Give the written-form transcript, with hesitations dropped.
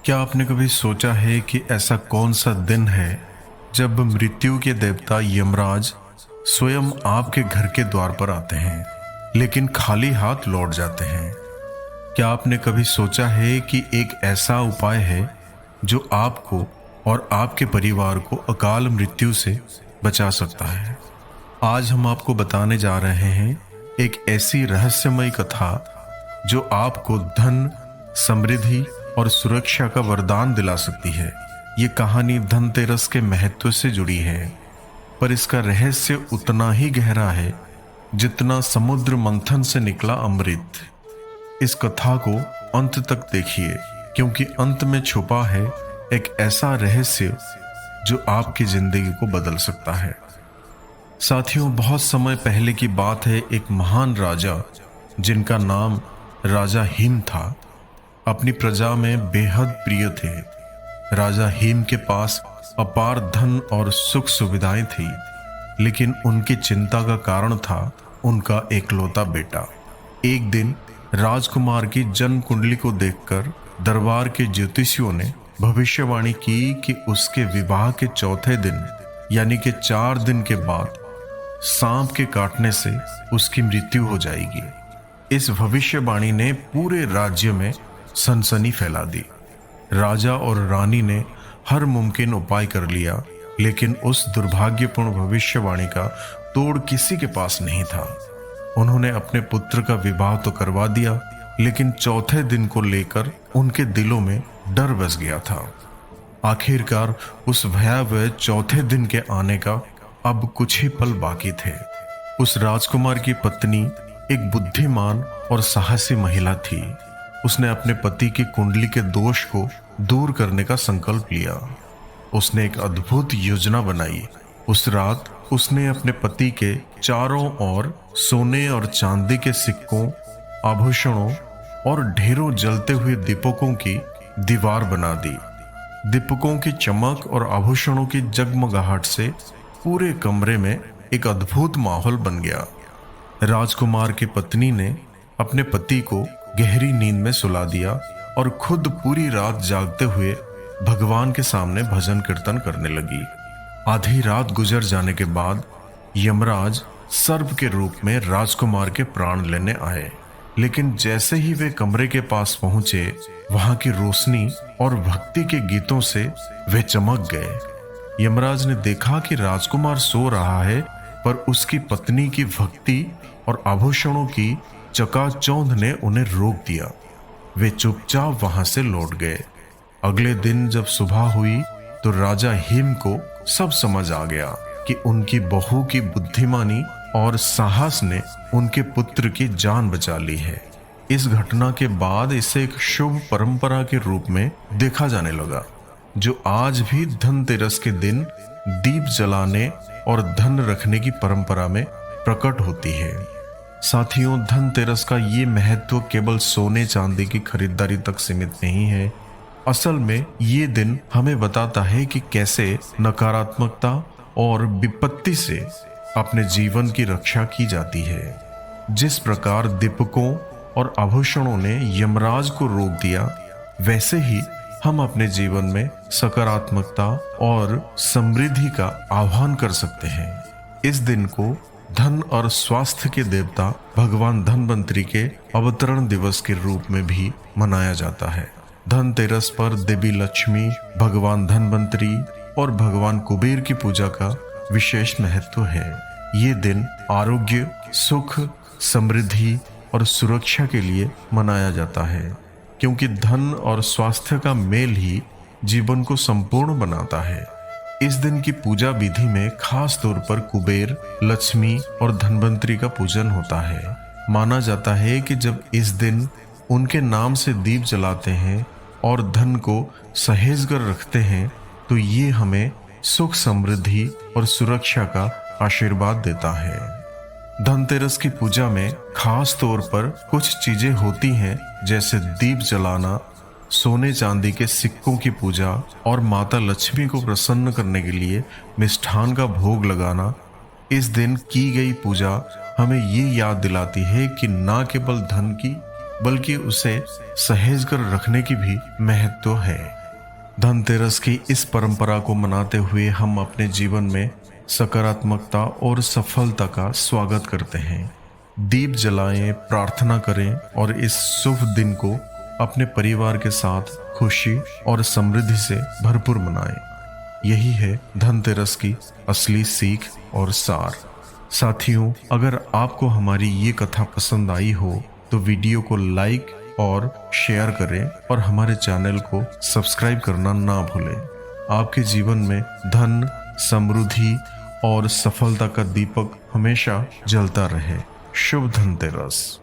क्या आपने कभी सोचा है कि ऐसा कौन सा दिन है जब मृत्यु के देवता यमराज स्वयं आपके घर के द्वार पर आते हैं, लेकिन खाली हाथ लौट जाते हैं? क्या आपने कभी सोचा है कि एक ऐसा उपाय है जो आपको और आपके परिवार को अकाल मृत्यु से बचा सकता है? आज हम आपको बताने जा रहे हैं एक ऐसी रहस्यमयी कथा जो आपको धन, समृद्धि और सुरक्षा का वरदान दिला सकती है। ये कहानी धनतेरस के महत्व से जुड़ी है, पर इसका रहस्य उतना ही गहरा है जितना समुद्र मंथन से निकला अमृत। इस कथा को अंत तक देखिए, क्योंकि अंत में छुपा है एक ऐसा रहस्य जो आपकी जिंदगी को बदल सकता है। साथियों, बहुत समय पहले की बात है। एक महान राजा जिनका नाम राजा हिम था, अपनी प्रजा में बेहद प्रिय थे। राजा हिम के पास अपार धन और सुख सुविधाएं थी, लेकिन उनकी चिंता का कारण था उनका एकलौता बेटा। एक दिन राजकुमार की जन्म कुंडली को देखकर दरबार के ज्योतिषियों ने भविष्यवाणी की कि उसके विवाह के चौथे दिन, यानी कि 4 दिन के बाद सांप के काटने से उसकी मृत्यु हो जाएगी। इस भविष्यवाणी ने पूरे राज्य में सनसनी फैला दी। राजा और रानी ने हर मुमकिन उपाय कर लिया, लेकिन उस दुर्भाग्यपूर्ण भविष्यवाणी का तोड़ किसी के पास नहीं था। उन्होंने अपने पुत्र का विवाह तो करवा दिया, लेकिन चौथे दिन को लेकर उनके दिलों में डर बस गया था। आखिरकार उस भयावह चौथे दिन के आने का अब कुछ ही पल बाकी थे। उस राजकुमार की पत्नी एक बुद्धिमान और साहसी महिला थी। उसने अपने पति की कुंडली के दोष को दूर करने का संकल्प लिया। उसने एक अद्भुत योजना बनाई। उस रात उसने अपने पति के चारों ओर सोने और चांदी के सिक्कों, आभूषणों और ढेरों जलते हुए दीपकों की दीवार बना दी। दीपकों की चमक और आभूषणों की जगमगाहट से पूरे कमरे में एक अद्भुत माहौल बन गया। राजकुमार की पत्नी ने अपने पति को गहरी नींद में सुला दिया और खुद पूरी रात जागते हुए भगवान के सामने भजन कीर्तन करने लगी। आधी रात गुजर जाने के बाद यमराज सर्प के रूप में राजकुमार के प्राण लेने आए, लेकिन जैसे ही वे कमरे के पास पहुंचे, वहां की रोशनी और भक्ति के गीतों से वे चमक गए। यमराज ने देखा कि राजकुमार सो रहा है, पर उसकी पत्नी की भक्ति और आभूषणों की चकाचौंध ने उन्हें रोक दिया। वे चुपचाप वहां से लौट गए। अगले दिन जब सुबह हुई तो राजा हिम को सब समझ आ गया कि उनकी बहू की बुद्धिमानी और साहस ने उनके पुत्र की जान बचा ली है। इस घटना के बाद इसे एक शुभ परंपरा के रूप में देखा जाने लगा, जो आज भी धनतेरस के दिन दीप जलाने और धन रखने की परंपरा में प्रकट होती है। साथियों, धनतेरस का ये महत्व केवल सोने चांदी की खरीदारी तक सीमित नहीं है। असल में ये दिन हमें बताता है कि कैसे नकारात्मकता और विपत्ति से अपने जीवन की रक्षा की जाती है। जिस प्रकार दीपकों और आभूषणों ने यमराज को रोक दिया, वैसे ही हम अपने जीवन में सकारात्मकता और समृद्धि का आह्वान कर सकते हैं। इस दिन को धन और स्वास्थ्य के देवता भगवान धनवंतरी के अवतरण दिवस के रूप में भी मनाया जाता है। धनतेरस पर देवी लक्ष्मी, भगवान धनवंतरी और भगवान कुबेर की पूजा का विशेष महत्व है। ये दिन आरोग्य, सुख, समृद्धि और सुरक्षा के लिए मनाया जाता है, क्योंकि धन और स्वास्थ्य का मेल ही जीवन को संपूर्ण बनाता है। इस दिन की पूजा विधि में खास तौर पर कुबेर, लक्ष्मी और धनवंतरी का पूजन होता है। माना जाता है कि जब इस दिन उनके नाम से दीप जलाते हैं और धन को सहेज कर रखते हैं, तो ये हमें सुख, समृद्धि और सुरक्षा का आशीर्वाद देता है। धनतेरस की पूजा में खास तौर पर कुछ चीजें होती हैं, जैसे दीप जलाना, सोने चांदी के सिक्कों की पूजा और माता लक्ष्मी को प्रसन्न करने के लिए मिष्ठान का भोग लगाना। इस दिन की गई पूजा हमें ये याद दिलाती है कि न केवल धन की बल्कि उसे सहेज कर रखने की भी महत्व है। धनतेरस की इस परंपरा को मनाते हुए हम अपने जीवन में सकारात्मकता और सफलता का स्वागत करते हैं। दीप जलाएं, प्रार्थना करें और इस शुभ दिन को अपने परिवार के साथ खुशी और समृद्धि से भरपूर मनाएं। यही है धनतेरस की असली सीख और सार। साथियों, अगर आपको हमारी ये कथा पसंद आई हो तो वीडियो को लाइक और शेयर करें और हमारे चैनल को सब्सक्राइब करना ना भूलें। आपके जीवन में धन, समृद्धि और सफलता का दीपक हमेशा जलता रहे। शुभ धनतेरस।